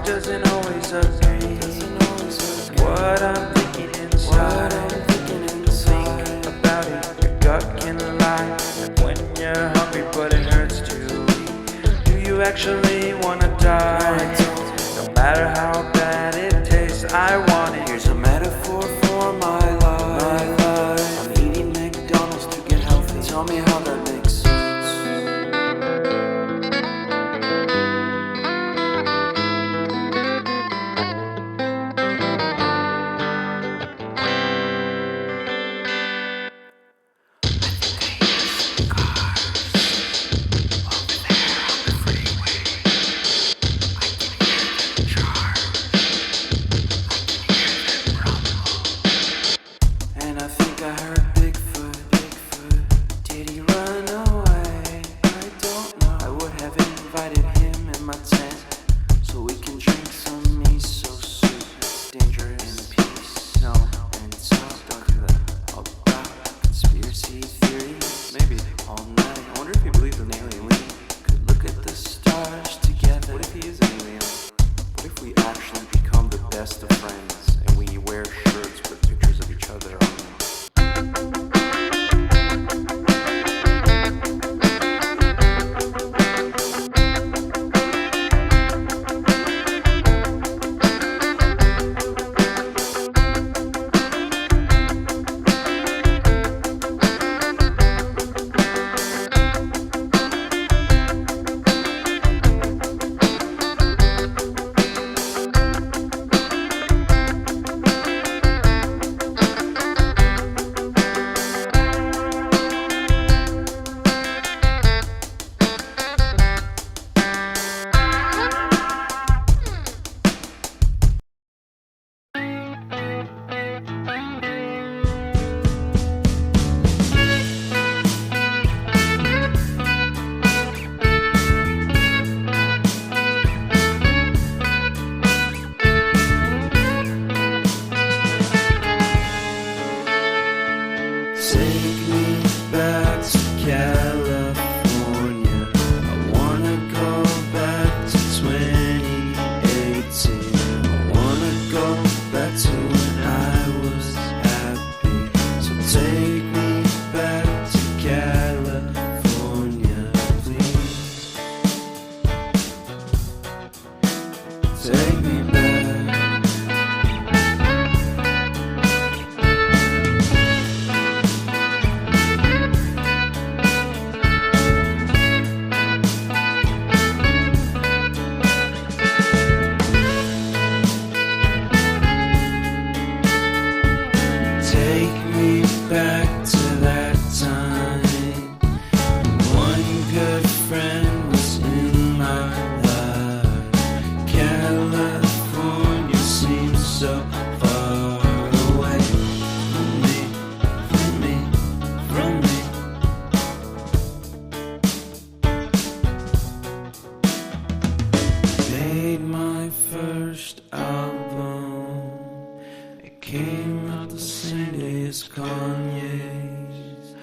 doesn't always agree. What I'm thinking inside, think about it, your gut can lie. And when you're hungry but it hurts to eat, do you actually wanna die? No matter how bad it tastes, I want it. Here's a metaphor for my life. I'm eating McDonald's to get healthy. Tell me how that makes sense. And I think I heard Bigfoot. Did he run away? I don't know. I would have invited him in my tent so we can drink some miso soup. It's dangerous. In peace. No. And talk. Don't do that. About conspiracy theories. Maybe all night. I wonder if he believes in alien. We could look at the stars together. What if he is an alien? What if we actually become the best of friends and we wear shirts with pictures of each other on them? Take me back to California. I wanna go back to 2018. I wanna go back to when I was happy. So take me back to California, please. Take me back. Take me back to that time. One good friend was in my life. California seems so far away from me, from me, from me. Made my first album. It came out the same day as Kanye's.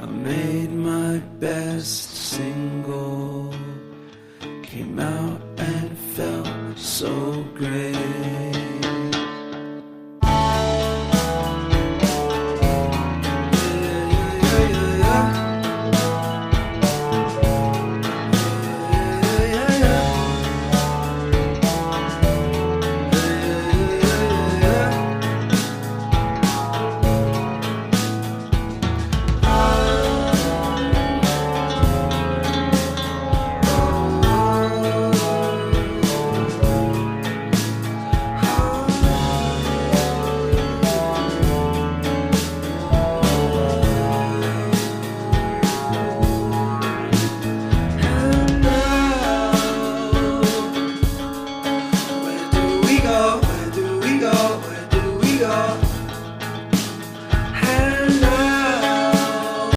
I made my best single. Came out and felt so great.